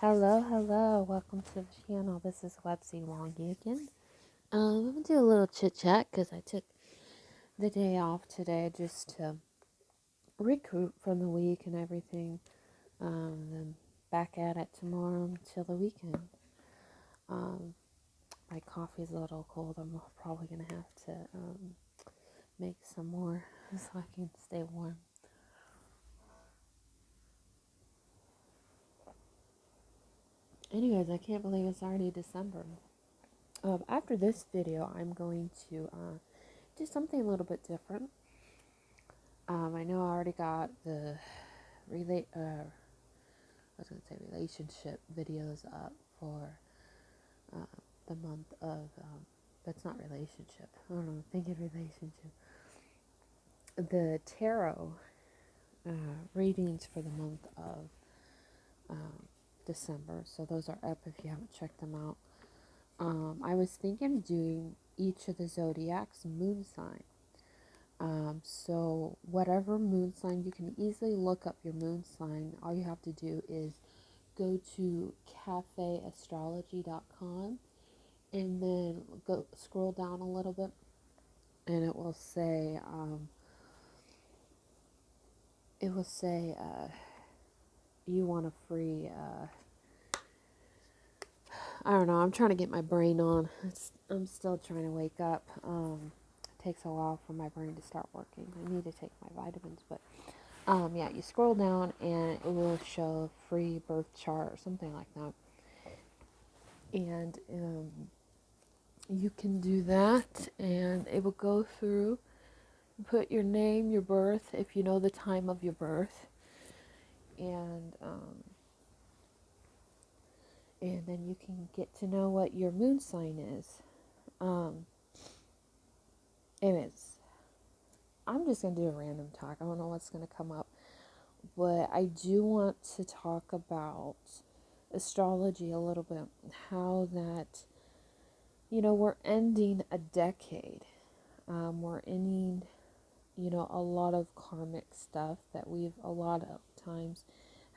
Hello, welcome to the channel. This is Websy Wong Yukin. I'm gonna do a little chit chat because I took the day off today just to recoup from the week and everything. Then back at it tomorrow until the weekend. Um, my coffee's a little cold. I'm probably gonna have to make some more so I can stay warm. Anyways, I can't believe it's already December. After this video, I'm going to do something a little bit different. I know I already got the relationship videos up for uh, the month of, that's not relationship. I don't know, I'm thinking relationship. The tarot readings for the month of um, December. So those are up if you haven't checked them out. I was thinking of doing each of the zodiac's moon sign. So whatever moon sign, you can easily look up your moon sign. All you have to do is go to cafeastrology.com and then go scroll down a little bit and it will say you want a free I don't know, I'm trying to get my brain on. I'm still trying to wake up. It takes a while for my brain to start working. I need to take my vitamins, but yeah, you scroll down and it will show free birth chart or something like that. And you can do that and it will go through, put your name, your birth, if you know the time of your birth, and then you can get to know what your moon sign is. Anyways, I'm just going to do a random talk. I don't know what's going to come up, but I do want to talk about astrology a little bit, how that, we're ending a decade. We're ending, a lot of karmic stuff that we've a lot of times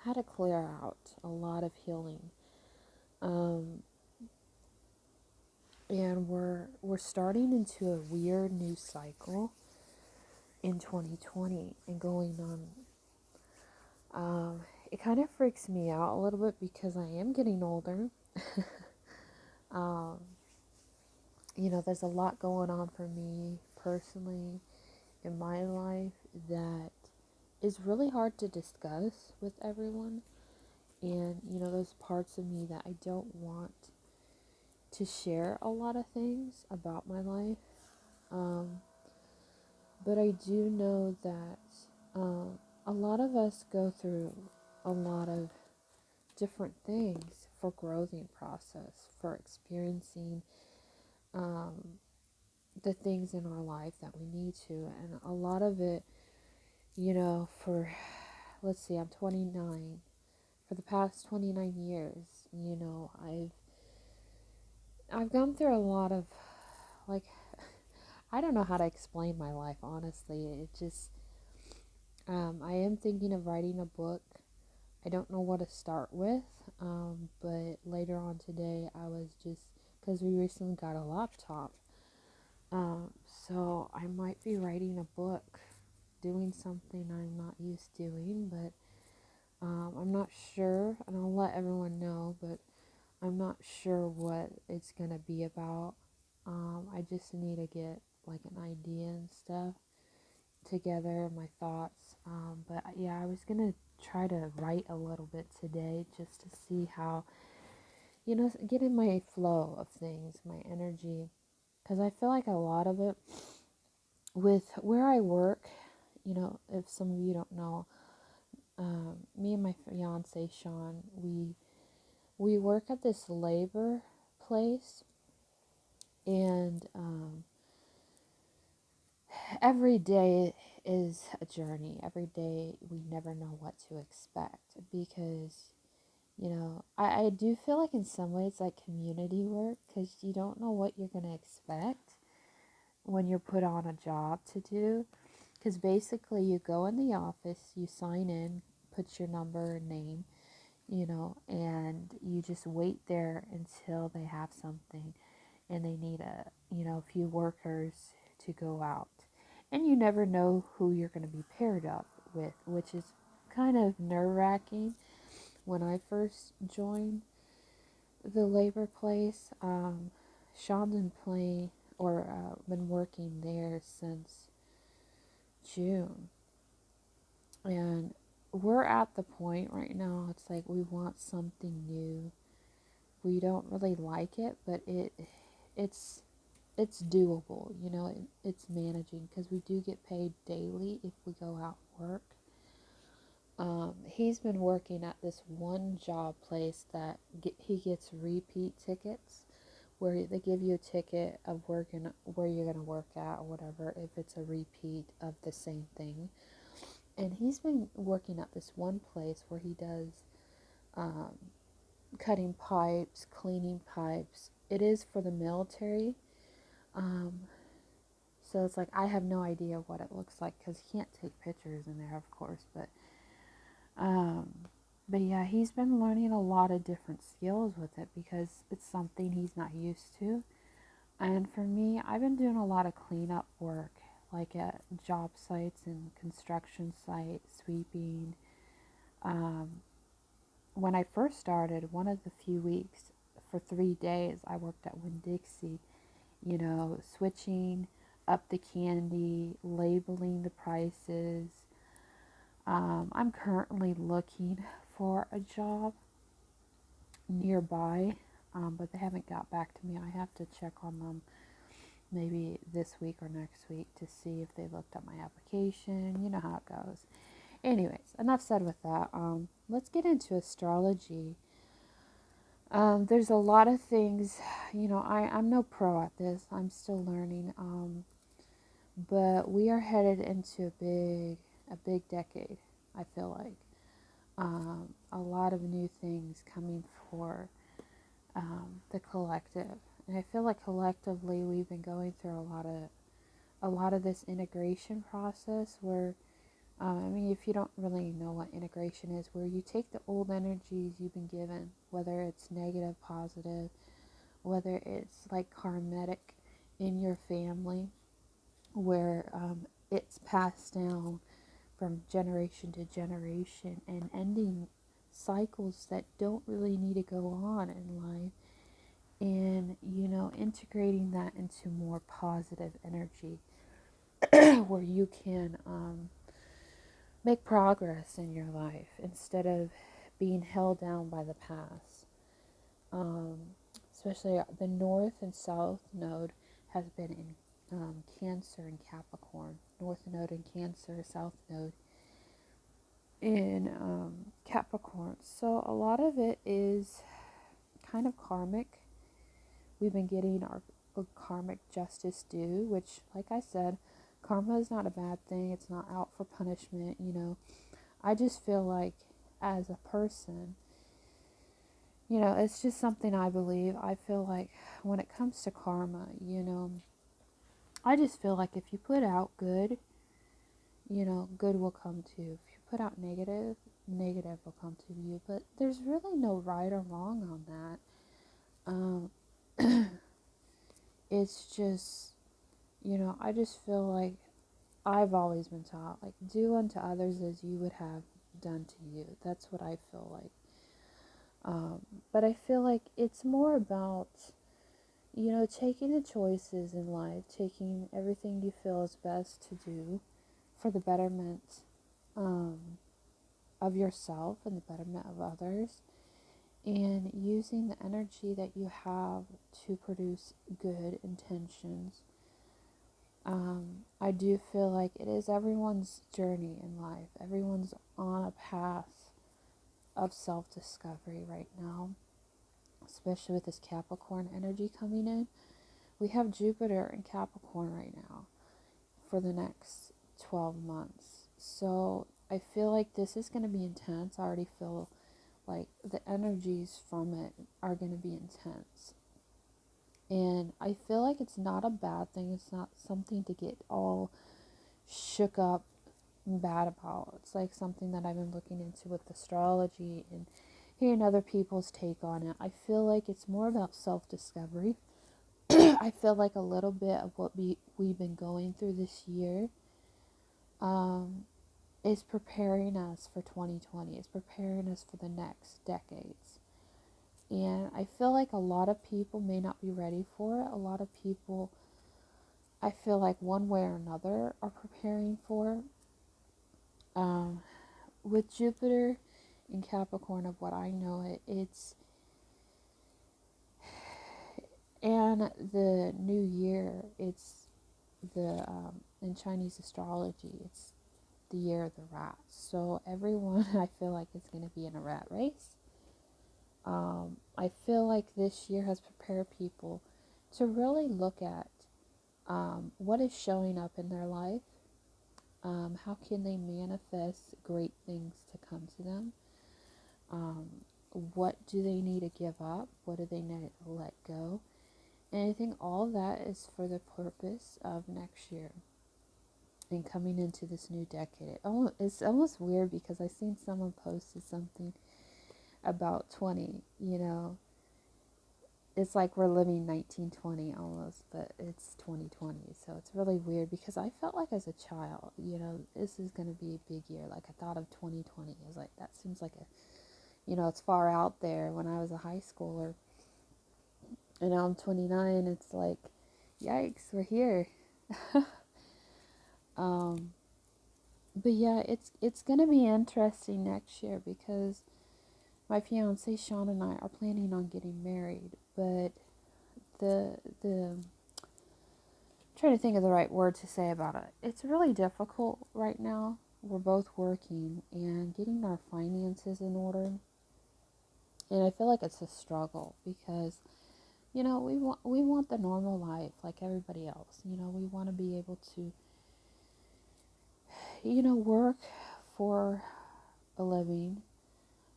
had to clear out, a lot of healing. And we're starting into a weird new cycle in 2020 and going on. It kind of freaks me out a little bit because I am getting older. um, there's a lot going on for me personally in my life that is really hard to discuss with everyone. And, those parts of me that I don't want to share a lot of things about my life. But I do know that a lot of us go through a lot of different things for growing process, for experiencing the things in our life that we need to. And a lot of it, let's see, I'm 29. For the past 29 years, I've gone through a lot of, like, I don't know how to explain my life, honestly. It just, I am thinking of writing a book. I don't know what to start with, but later on today, I was just, because we recently got a laptop, so I might be writing a book, doing something I'm not used to doing, but I'm not sure, and I'll let everyone know, but I'm not sure what it's going to be about. I just need to get like an idea and stuff together, my thoughts. But yeah, I was going to try to write a little bit today just to see how, get in my flow of things, my energy. Because I feel like a lot of it with where I work, if some of you don't know, me and my fiance Sean, we work at this labor place, and every day is a journey. Every day we never know what to expect because, I do feel like in some ways like community work because you don't know what you're going to expect when you're put on a job to do. Because basically you go in the office, you sign in, put your number and name, and you just wait there until they have something and they need a few workers to go out. And you never know who you're going to be paired up with, which is kind of nerve wracking. When I first joined the labor place, Sean's been playing or been working there since June. And we're at the point right now, it's like we want something new. We don't really like it, but it's it's doable, it's managing because we do get paid daily if we go out and work. He's been working at this one job place that he gets repeat tickets where they give you a ticket of where you're gonna work at or whatever if it's a repeat of the same thing. And he's been working at this one place where he does um, cutting pipes, cleaning pipes. It is for the military. Um, so it's like I have no idea what it looks like because he can't take pictures in there, of course. Um, but yeah, he's been learning a lot of different skills with it because it's something he's not used to. And for me, I've been doing a lot of cleanup work, like at job sites and construction sites, sweeping. Um, when I first started, one of the few weeks, for 3 days, I worked at Winn-Dixie, switching up the candy, labeling the prices. I'm currently looking for a job nearby, but they haven't got back to me. I have to check on them maybe this week or next week to see if they looked at my application. You know how it goes. Anyways, enough said with that. Let's get into astrology. There's a lot of things, I'm no pro at this. I'm still learning. But we are headed into a big decade, I feel like. A lot of new things coming for the collective. And I feel like collectively we've been going through a lot of this integration process where if you don't really know what integration is, where you take the old energies you've been given, whether it's negative, positive, whether it's like karmatic in your family, where it's passed down from generation to generation and ending cycles that don't really need to go on in life, and integrating that into more positive energy where you can make progress in your life instead of being held down by the past. Um, Especially the North and South node has been in Cancer and Capricorn. North node in Cancer, South node in Capricorn. So a lot of it is kind of karmic. We've been getting our karmic justice due, which, like I said, karma is not a bad thing. It's not out for punishment. I just feel like as a person, it's just something I believe. I feel like when it comes to karma, I just feel like if you put out good, good will come to you. If you put out negative, negative will come to you. But there's really no right or wrong on that. It's just, I just feel like I've always been taught, like, do unto others as you would have done to you. That's what I feel like. But I feel like it's more about, taking the choices in life, taking everything you feel is best to do for the betterment um, of yourself and the betterment of others, and using the energy that you have to produce good intentions. I do feel like it is everyone's journey in life. Everyone's on a path of self-discovery right now, especially with this Capricorn energy coming in. We have Jupiter in Capricorn right now for the next 12 months. So I feel like this is going to be intense. I already feel like the energies from it are going to be intense. And I feel like it's not a bad thing. It's not something to get all shook up and bad about. It's like something that I've been looking into with astrology and hearing other people's take on it. I feel like it's more about self-discovery. I feel like a little bit of what we've been going through this year um, is preparing us for 2020. It's preparing us for the next decades. And I feel like a lot of people may not be ready for it. A lot of people, I feel like one way or another, are preparing for it. With Jupiter in Capricorn, of what I know, it's and the new year. It's the in Chinese astrology, it's the year of the rat. So everyone, I feel like, is going to be in a rat race. I feel like this year has prepared people to really look at what is showing up in their life. How can they manifest great things to come to them? Um, what do they need to give up? What do they need to let go? And I think all of that is for the purpose of next year and coming into this new decade. It's almost weird because I seen someone posted something about 20, it's like we're living 1920 almost, but it's 2020. So it's really weird because I felt like as a child, this is going to be a big year. Like I thought of 2020. I was like, that seems like it's far out there when I was a high schooler. And now I'm 29. It's like, yikes, we're here. But yeah, it's going to be interesting next year because my fiance Sean and I are planning on getting married, but the trying to think of the right word to say about it. It's really difficult right now. We're both working and getting our finances in order. And I feel like it's a struggle because we want the normal life like everybody else. We want to be able to work for a living,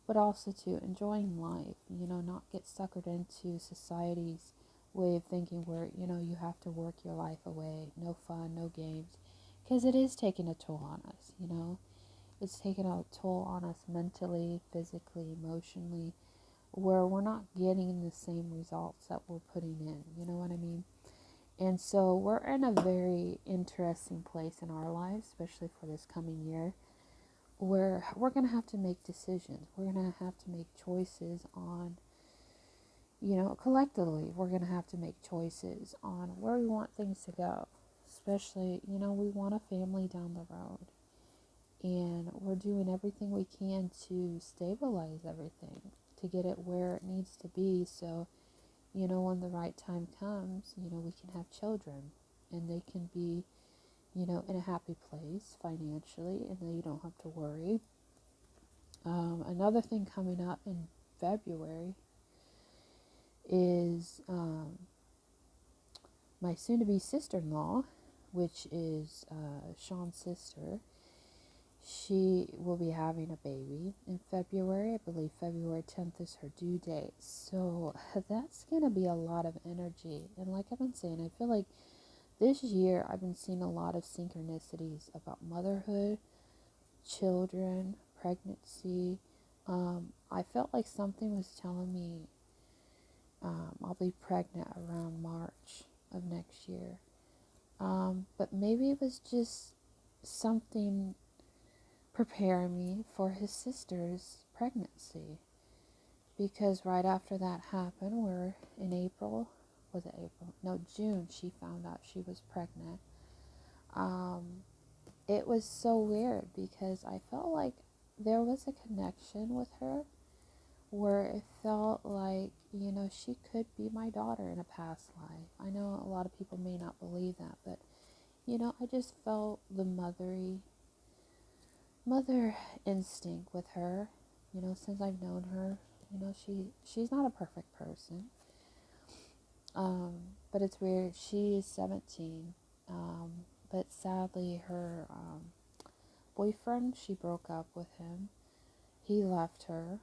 but also to enjoying life, not get suckered into society's way of thinking where, you have to work your life away, no fun, no games, because it is taking a toll on us. It's taking a toll on us mentally, physically, emotionally, where we're not getting the same results that we're putting in, you know what I mean? And so we're in a very interesting place in our lives, especially for this coming year, where we're going to have to make decisions. We're going to have to make choices on, collectively, we're going to have to make choices on where we want things to go. Especially, we want a family down the road. And we're doing everything we can to stabilize everything, to get it where it needs to be. So, when the right time comes, we can have children and they can be, in a happy place financially, and then you don't have to worry. Another thing coming up in February is my soon-to-be sister-in-law, which is Sean's sister. She will be having a baby in February. I believe February 10th is her due date. So that's going to be a lot of energy. And like I've been saying, I feel like this year I've been seeing a lot of synchronicities about motherhood, children, pregnancy. I felt like something was telling me I'll be pregnant around March of next year. But maybe it was just something preparing me for his sister's pregnancy. Because right after that happened, we're in April. Was it April? No, June, she found out she was pregnant. It was so weird because I felt like there was a connection with her where it felt like, she could be my daughter in a past life. I know a lot of people may not believe that, but, I just felt the mother instinct with her, since I've known her. She's not a perfect person. But it's weird. She is 17. But sadly, her boyfriend, she broke up with him. He left her.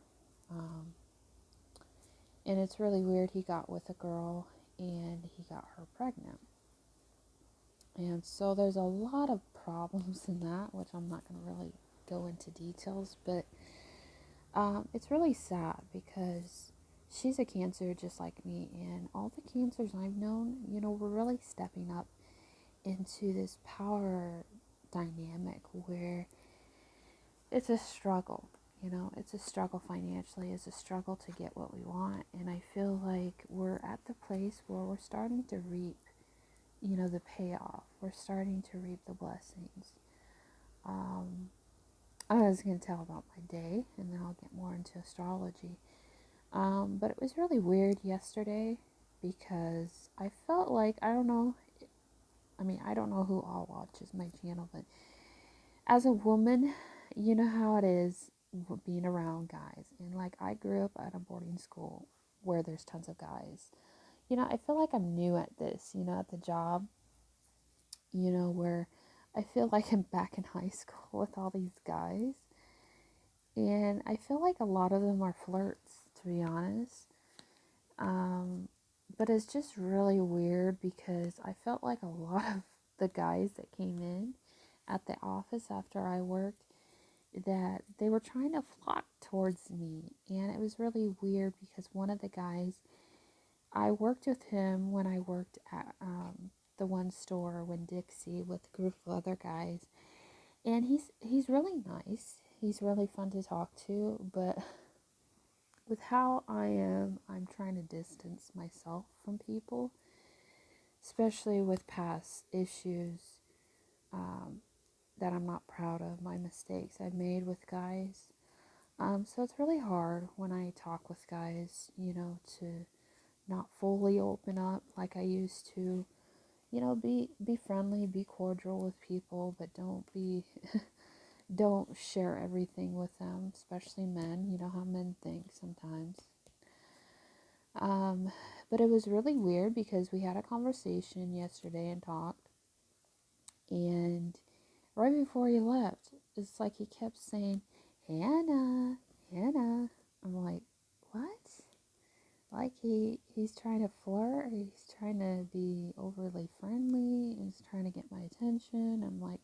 And it's really weird. He got with a girl and he got her pregnant. And so there's a lot of problems in that, which I'm not going to really go into details. But It's really sad because she's a Cancer just like me, and all the Cancers I've known, we're really stepping up into this power dynamic where it's a struggle. It's a struggle financially, it's a struggle to get what we want. And I feel like we're at the place where we're starting to reap, the payoff. We're starting to reap the blessings. Um, I was going to tell about my day and then I'll get more into astrology. But it was really weird yesterday because I felt like, I don't know, I don't know who all watches my channel, but as a woman, you know how it is being around guys. And like, I grew up at a boarding school where there's tons of guys. I feel like I'm new at this, at the job, where I feel like I'm back in high school with all these guys. And I feel like a lot of them are flirts, to be honest. Um, but it's just really weird because I felt like a lot of the guys that came in at the office after I worked, that they were trying to flock towards me. And it was really weird because one of the guys, I worked with him when I worked at the one store, Winn Dixie, with a group of other guys. And he's really nice. He's really fun to talk to, but with how I am, I'm trying to distance myself from people, especially with past issues that I'm not proud of, my mistakes I've made with guys. So it's really hard when I talk with guys, to not fully open up like I used to. Be friendly, be cordial with people, but don't share everything with them, especially men. You know how men think sometimes. Um, but it was really weird because we had a conversation yesterday and talked, and right before he left, it's like he kept saying, Hannah, Hannah. I'm like, what? Like he's trying to flirt, he's trying to be overly friendly, he's trying to get my attention. I'm like,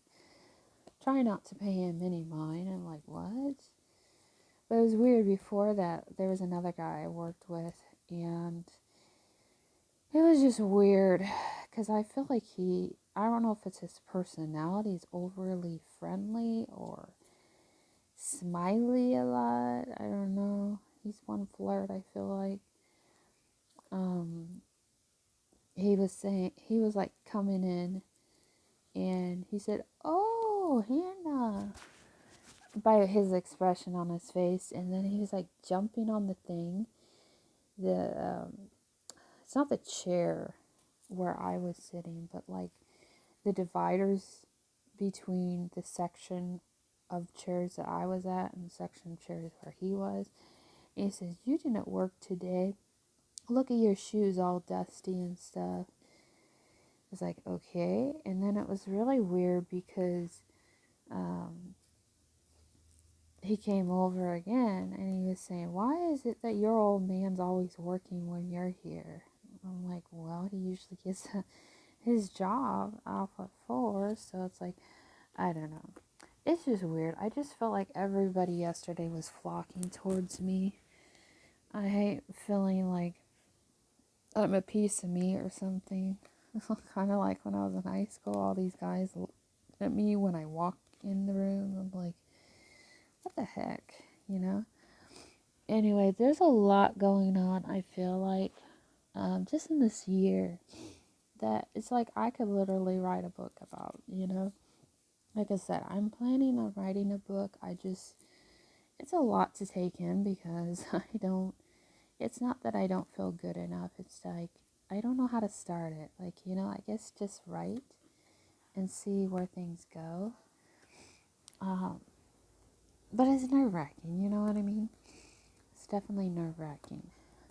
try not to pay him any mind. I'm like, what? But it was weird. Before that, there was another guy I worked with, and it was just weird because I feel like I don't know if it's his personality, he's overly friendly or smiley a lot. I don't know. He's one flirt, I feel like. Um, he was like coming in and he said, "Oh, Hannah," by his expression on his face, and then he was like jumping on the thing. It's not the chair where I was sitting, but like the dividers between the section of chairs that I was at and the section of chairs where he was. And he says, "You didn't work today. Look at your shoes all dusty and stuff." I was like, okay. And then it was really weird because um, he came over again and he was saying, "Why is it that your old man's always working when you're here?" I'm like, well, he usually gets his job off at 4, so it's like, I don't know. It's just weird. I just felt like everybody yesterday was flocking towards me. I hate feeling like I'm a piece of meat or something. Kind of like when I was in high school, all these guys looked at me when I walked in the room. I'm like, what the heck, Anyway, there's a lot going on, I feel like, just in this year, that it's like I could literally write a book about. Like I said, I'm planning on writing a book. It's a lot to take in because it's not that I don't feel good enough. It's like, I don't know how to start it. Like, I guess just write and see where things go. Um, but it's nerve wracking, you know what I mean? It's definitely nerve wracking.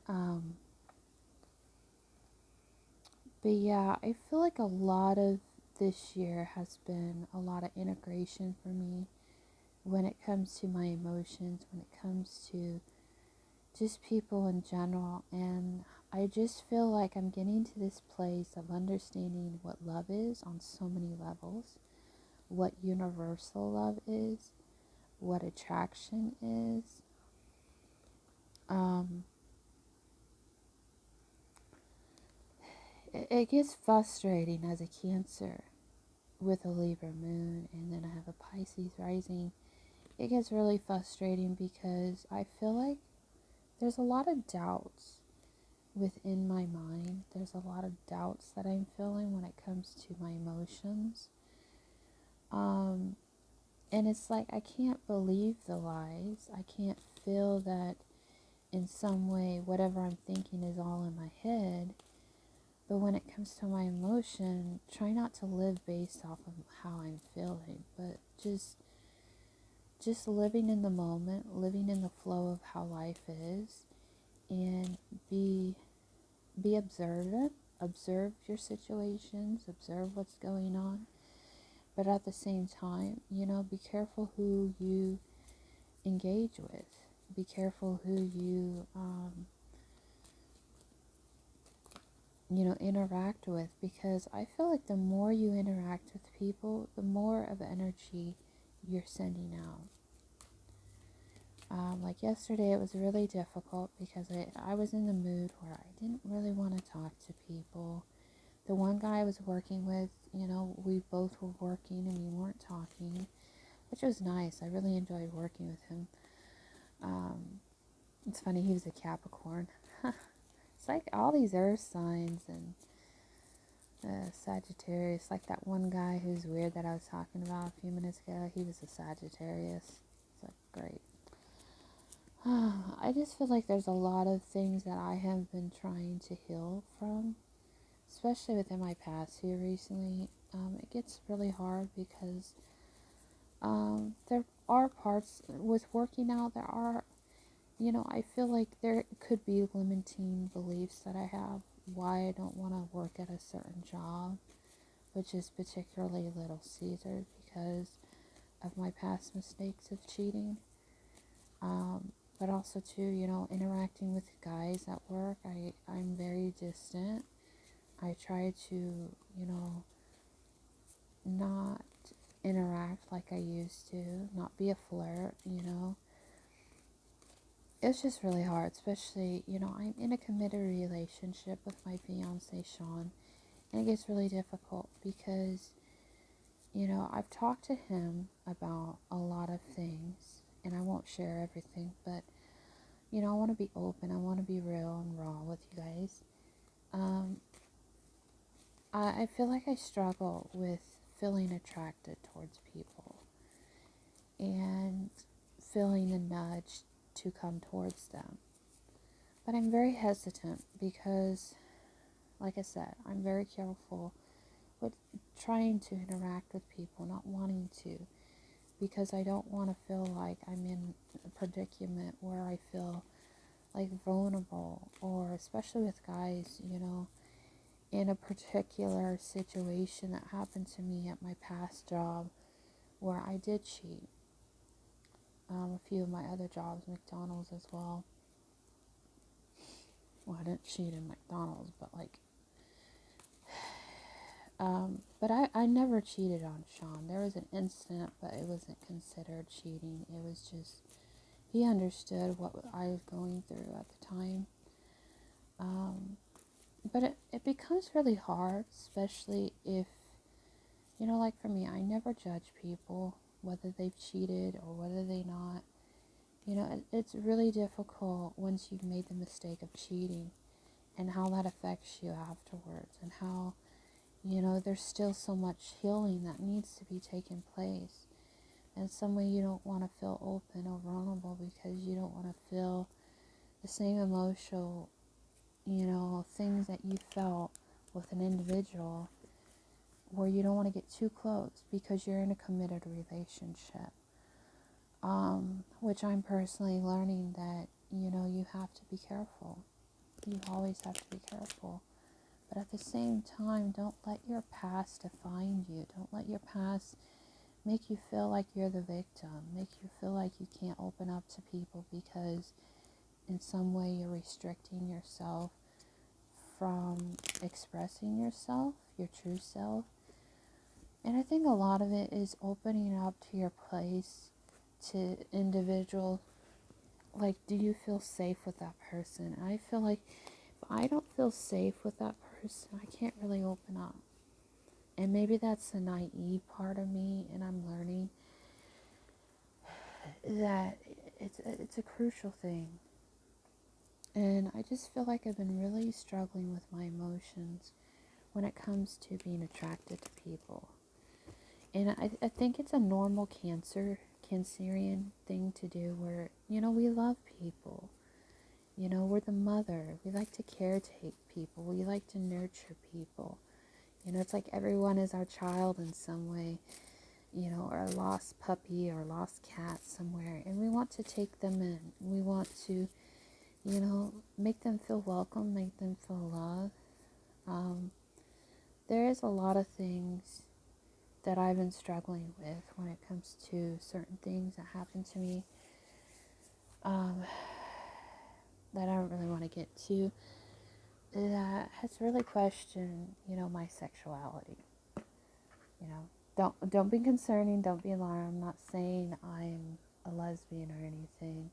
Um, but yeah, I feel like a lot of this year has been a lot of integration for me when it comes to my emotions, when it comes to just people in general. And I just feel like I'm getting to this place of understanding what love is on so many levels, what universal love is, what attraction is, um, it gets frustrating as a Cancer with a Libra moon, and then I have a Pisces rising. It gets really frustrating because I feel like there's a lot of doubts within my mind. There's a lot of doubts that I'm feeling when it comes to my emotions. Um, and it's like I can't believe the lies. I can't feel that in some way whatever I'm thinking is all in my head. But when it comes to my emotion, try not to live based off of how I'm feeling, but just living in the moment, living in the flow of how life is, and be observant. Observe your situations, observe what's going on, but at the same time, be careful who you engage with. Be careful who you interact with, because I feel like the more you interact with people, the more of energy you're sending out. Like yesterday, it was really difficult because I was in the mood where I didn't really want to talk to people. The one guy I was working with, we both were working and we weren't talking, which was nice. I really enjoyed working with him. It's funny, he was a Capricorn. It's like all these earth signs and Sagittarius. Like that one guy who's weird that I was talking about a few minutes ago, he was a Sagittarius. It's like, great. I just feel like there's a lot of things that I have been trying to heal from, especially within my past here recently. It gets really hard because there are parts with working out, I feel like there could be limiting beliefs that I have why I don't want to work at a certain job, which is particularly Little Caesar because of my past mistakes of cheating. But also too, interacting with guys at work, I'm very distant. I try to, not interact like I used to, not be a flirt. It's just really hard, especially, I'm in a committed relationship with my fiance, Sean, and it gets really difficult because, I've talked to him about a lot of things, and I won't share everything, but, I want to be open, I want to be real and raw with you guys. Um, I feel like I struggle with feeling attracted towards people and feeling the nudge to come towards them. But I'm very hesitant because, like I said, I'm very careful with trying to interact with people, not wanting to, because I don't want to feel like I'm in a predicament where I feel like vulnerable, or especially with guys, in a particular situation that happened to me at my past job where I did cheat. A few of my other jobs, McDonald's as well. Well, I didn't cheat in McDonald's, but but I never cheated on Sean. There was an incident, but it wasn't considered cheating. It was just, he understood what I was going through at the time. But it becomes really hard, especially if, like for me, I never judge people, whether they've cheated or whether they not. It's really difficult once you've made the mistake of cheating and how that affects you afterwards, and how, there's still so much healing that needs to be taking place. And some way you don't want to feel open or vulnerable because you don't want to feel the same emotional, things that you felt with an individual, where you don't want to get too close because you're in a committed relationship. Which I'm personally learning that, you have to be careful. You always have to be careful. But at the same time, don't let your past define you. Don't let your past make you feel like you're the victim. Make you feel like you can't open up to people because in some way you're restricting yourself from expressing yourself, your true self. And I think a lot of it is opening up to your place, to individuals like, do you feel safe with that person? And I feel like if I don't feel safe with that person, I can't really open up. And maybe that's the naive part of me, and I'm learning that it's a crucial thing. And I just feel like I've been really struggling with my emotions when it comes to being attracted to people. And I think it's a normal Cancerian thing to do where, we love people. We're the mother. We like to caretake people. We like to nurture people. It's like everyone is our child in some way, or a lost puppy or lost cat somewhere. And we want to take them in. We want to, make them feel welcome, make them feel loved. There is a lot of things that I've been struggling with when it comes to certain things that happen to me, that I don't really want to get to, that has really questioned, my sexuality. Don't be concerning, don't be alarmed. I'm not saying I'm a lesbian or anything.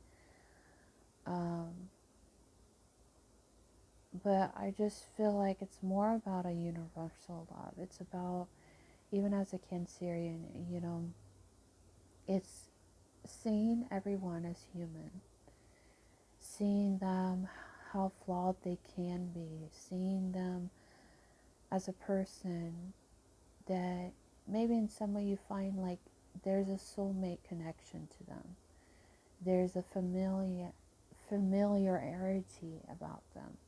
But I just feel like it's more about a universal love. It's about, even as a Cancerian, it's seeing everyone as human, seeing them how flawed they can be, seeing them as a person that maybe in some way you find like there's a soulmate connection to them. There's a familiarity about them.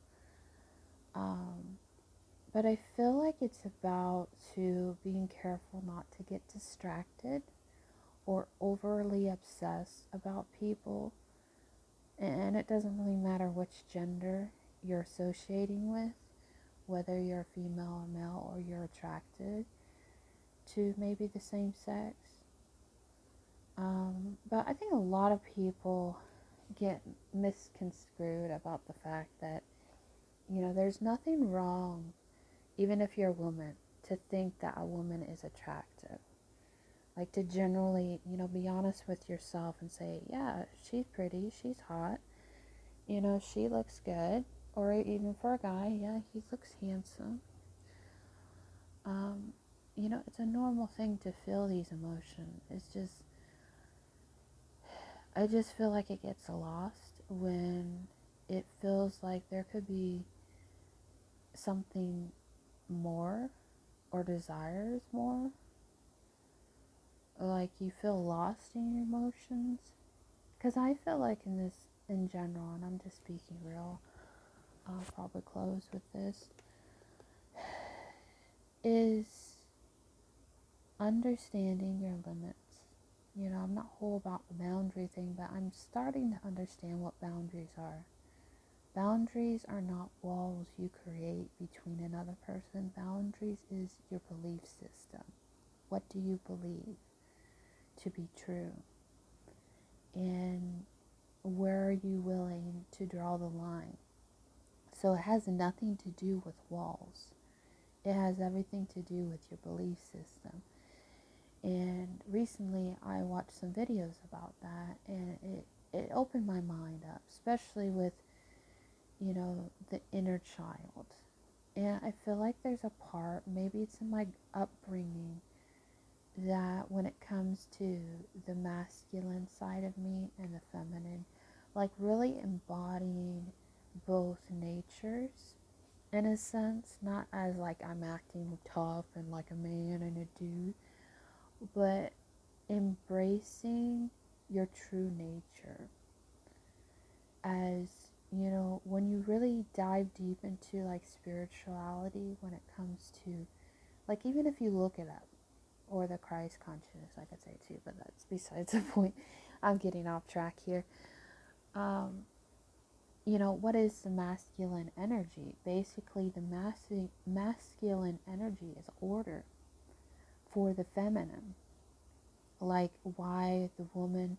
But I feel like it's about to being careful not to get distracted or overly obsessed about people. And it doesn't really matter which gender you're associating with, whether you're female or male, or you're attracted to maybe the same sex. But I think a lot of people get misconstrued about the fact that, there's nothing wrong, even if you're a woman, to think that a woman is attractive. Like to generally, be honest with yourself and say, yeah, she's pretty, she's hot, she looks good. Or even for a guy, yeah, he looks handsome. Um, it's a normal thing to feel these emotions. I just feel like it gets lost when it feels like there could be something more, or desires more. Like you feel lost in your emotions. Because I feel like in general, and I'm just speaking real, I'll probably close with this, is understanding your limits. I'm not whole about the boundary thing, but I'm starting to understand what boundaries are. Boundaries are not walls you create between another person. Boundaries is your belief system. What do you believe to be true? And where are you willing to draw the line? So it has nothing to do with walls. It has everything to do with your belief system. And recently I watched some videos about that, and it opened my mind up, especially with, the inner child. And I feel like there's a part, maybe it's in my upbringing, that when it comes to the masculine side of me and the feminine, like really embodying both natures in a sense, not as like I'm acting tough and like a man and a dude, but embracing your true nature. As when you really dive deep into like spirituality, when it comes to, like, even if you look it up, or the Christ consciousness, I could say too, but that's besides the point. I'm getting off track here. um what is the masculine energy? Basically, the masculine energy is order for the feminine. Like, why the woman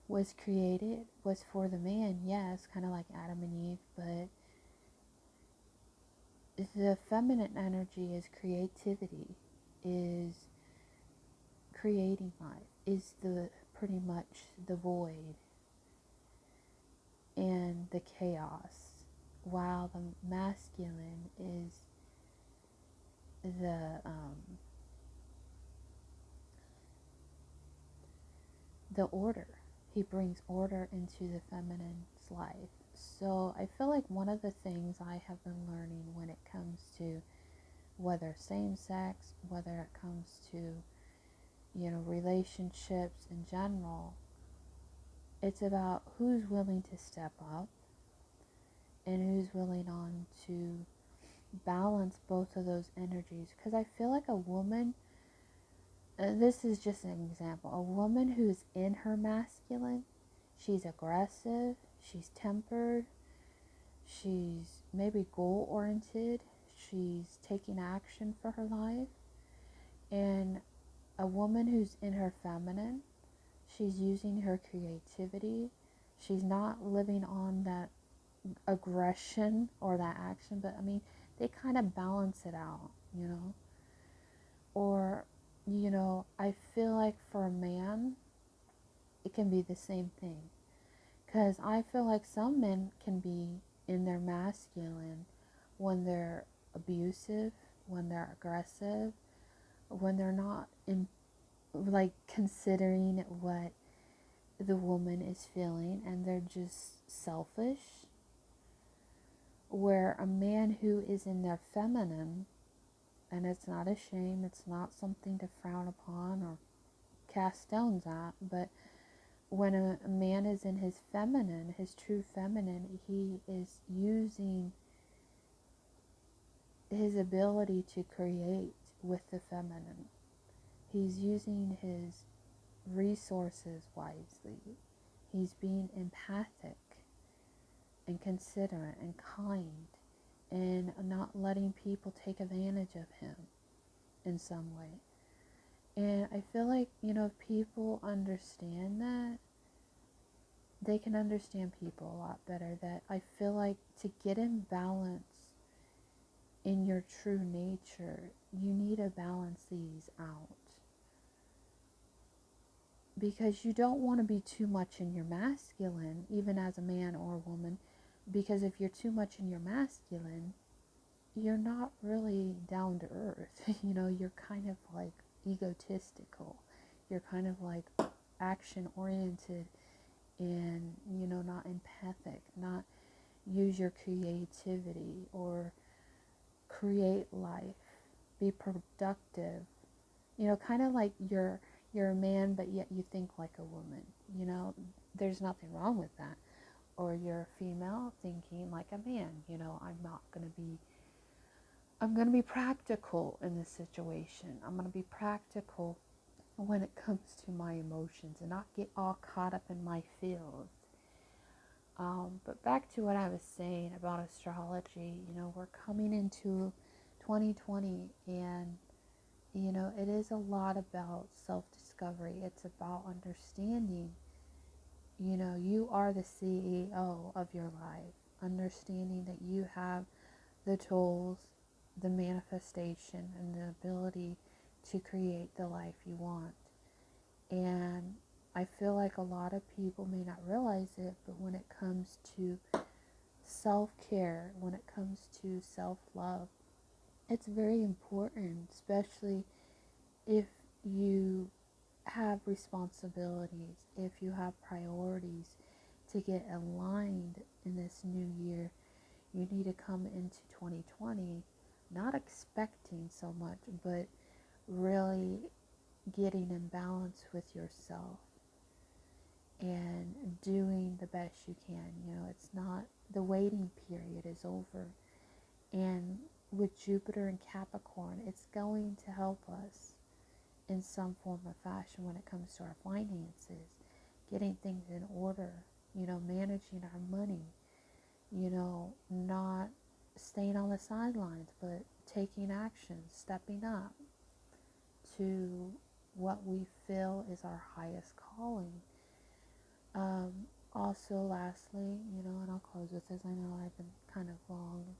was created was for the man, yes, kind of like Adam and Eve, but the feminine energy is creativity, is creating life, is the pretty much the void. and the chaos, while the masculine is the order. He brings order into the feminine's life. So I feel like one of the things I have been learning when it comes to whether same sex, whether it comes to, relationships in general, it's about who's willing to step up and who's willing on to balance both of those energies. Because I feel like a woman, this is just an example, a woman who's in her masculine, she's aggressive, she's tempered, she's maybe goal oriented, she's taking action for her life. And a woman who's in her feminine, she's using her creativity, she's not living on that aggression or that action, but I mean, they kind of balance it out. Or, I feel like for a man, it can be the same thing. Because I feel like some men can be in their masculine when they're abusive, when they're aggressive, when they're not like considering what the woman is feeling and they're just selfish. Where a man who is in their feminine, and it's not a shame, it's not something to frown upon or cast stones at, but when a man is in his feminine, his true feminine, he is using his ability to create with the feminine. He's using his resources wisely. He's being empathic and considerate and kind and not letting people take advantage of him in some way. And I feel like, if people understand that, they can understand people a lot better. That I feel like to get in balance in your true nature, you need to balance these out. Because you don't want to be too much in your masculine, even as a man or a woman. Because if you're too much in your masculine, you're not really down to earth. You're kind of like egotistical. You're kind of like action oriented and, not empathic, not use your creativity or create life, be productive. Kind of like you're a man, but yet you think like a woman. There's nothing wrong with that. Or you're a female thinking like a man. I'm going to be practical in this situation. I'm going to be practical when it comes to my emotions and not get all caught up in my feels. But back to what I was saying about astrology, we're coming into 2020 and, it is a lot about self-discovery. It's about understanding, you are the CEO of your life, understanding that you have the tools, the manifestation, and the ability to create the life you want. And I feel like a lot of people may not realize it, but when it comes to self-care, when it comes to self-love, it's very important, especially if you have responsibilities, if you have priorities to get aligned in this new year. You need to come into 2020 not expecting so much, but really getting in balance with yourself and doing the best you can. It's not, the waiting period is over. And with Jupiter and Capricorn, it's going to help us in some form or fashion when it comes to our finances, getting things in order, managing our money, not staying on the sidelines, but taking action, stepping up to what we feel is our highest calling. Also, lastly, and I'll close with this. I know I've been kind of long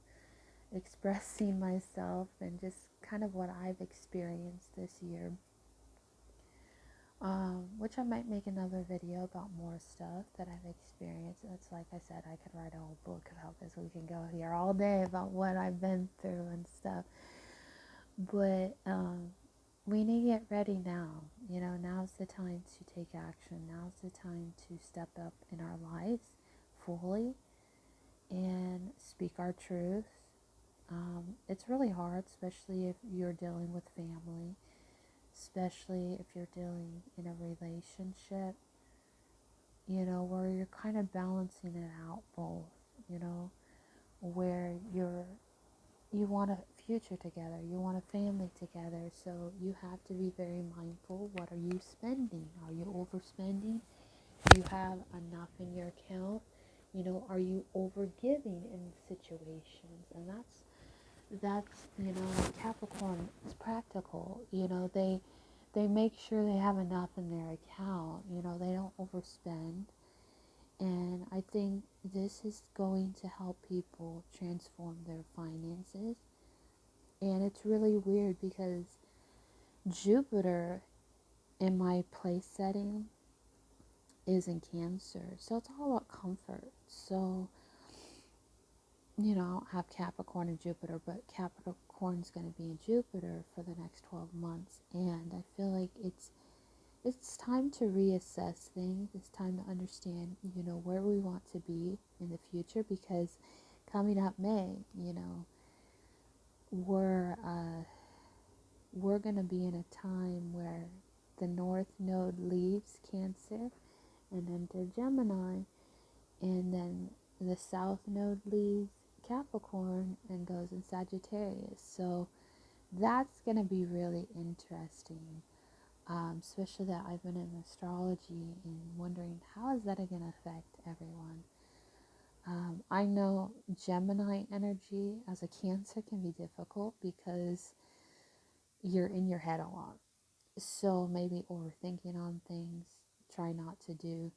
expressing myself and just kind of what I've experienced this year. which I might make another video about more stuff that I've experienced. It's like I said, I could write a whole book about this. We can go here all day about what I've been through and stuff. But we need to get ready now. Now's the time to take action. Now's the time to step up in our lives fully and speak our truth. It's really hard, especially if you're dealing with family, especially if you're dealing in a relationship, where you're kind of balancing it out both, where you want a future together, you want a family together, so you have to be very mindful. What are you spending? Are you overspending? Do you have enough in your account? Are you overgiving in situations? And that's Capricorn is practical. They make sure they have enough in their account. They don't overspend. And I think this is going to help people transform their finances. And it's really weird because Jupiter in my place setting is in Cancer. So it's all about comfort. So, I don't have Capricorn and Jupiter, but Capricorn's going to be in Jupiter for the next 12 months. And I feel like it's time to reassess things. It's time to understand, where we want to be in the future, because coming up May, we're going to be in a time where the North Node leaves Cancer and enters Gemini, and then the South Node leaves Capricorn and goes in Sagittarius. So that's going to be really interesting, especially that I've been in astrology and wondering how is that going to affect everyone. I know Gemini energy as a Cancer can be difficult because you're in your head a lot. So maybe overthinking on things, try not to do.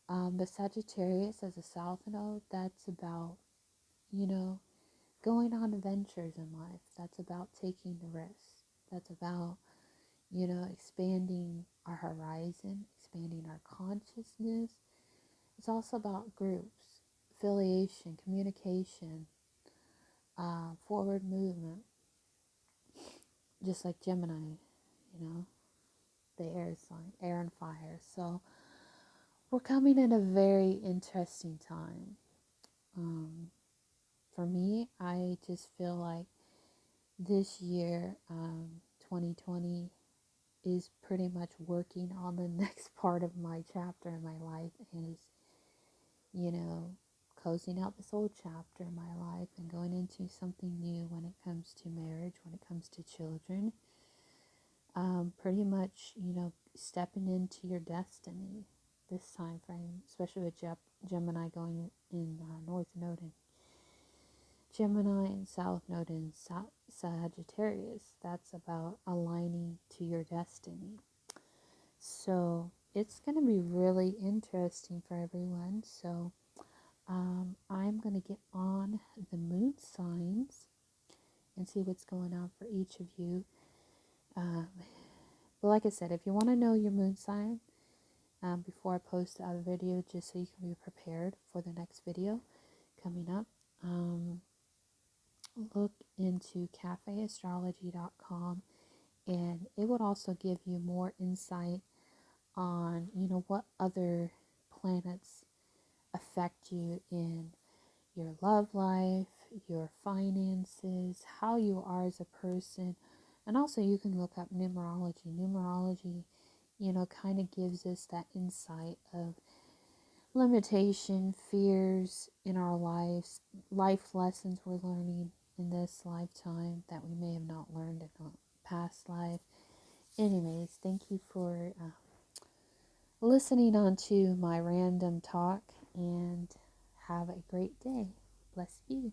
But Sagittarius as a South Node, that's about, going on adventures in life. That's about taking the risks. That's about, expanding our horizon, expanding our consciousness. It's also about groups, affiliation, communication, forward movement, just like Gemini, the air sign, air and fire. So we're coming in a very interesting time. For me, I just feel like this year, 2020, is pretty much working on the next part of my chapter in my life, is, closing out this old chapter in my life and going into something new when it comes to marriage, when it comes to children. Pretty much, stepping into your destiny this time frame, especially with Gemini going in North Node and Gemini and South Node in Sagittarius. That's about aligning to your destiny. So it's going to be really interesting for everyone. So I'm going to get on the moon signs and see what's going on for each of you. But like I said, if you want to know your moon sign before I post the other video, just so you can be prepared for the next video coming up, look into cafeastrology.com, and it would also give you more insight on, what other planets affect you in your love life, your finances, how you are as a person. And also you can look up numerology. Numerology, kind of gives us that insight of limitation, fears in our lives, life lessons we're learning in this lifetime that we may have not learned in a past life. Anyways, thank you for listening on to my random talk, and have a great day. Bless you.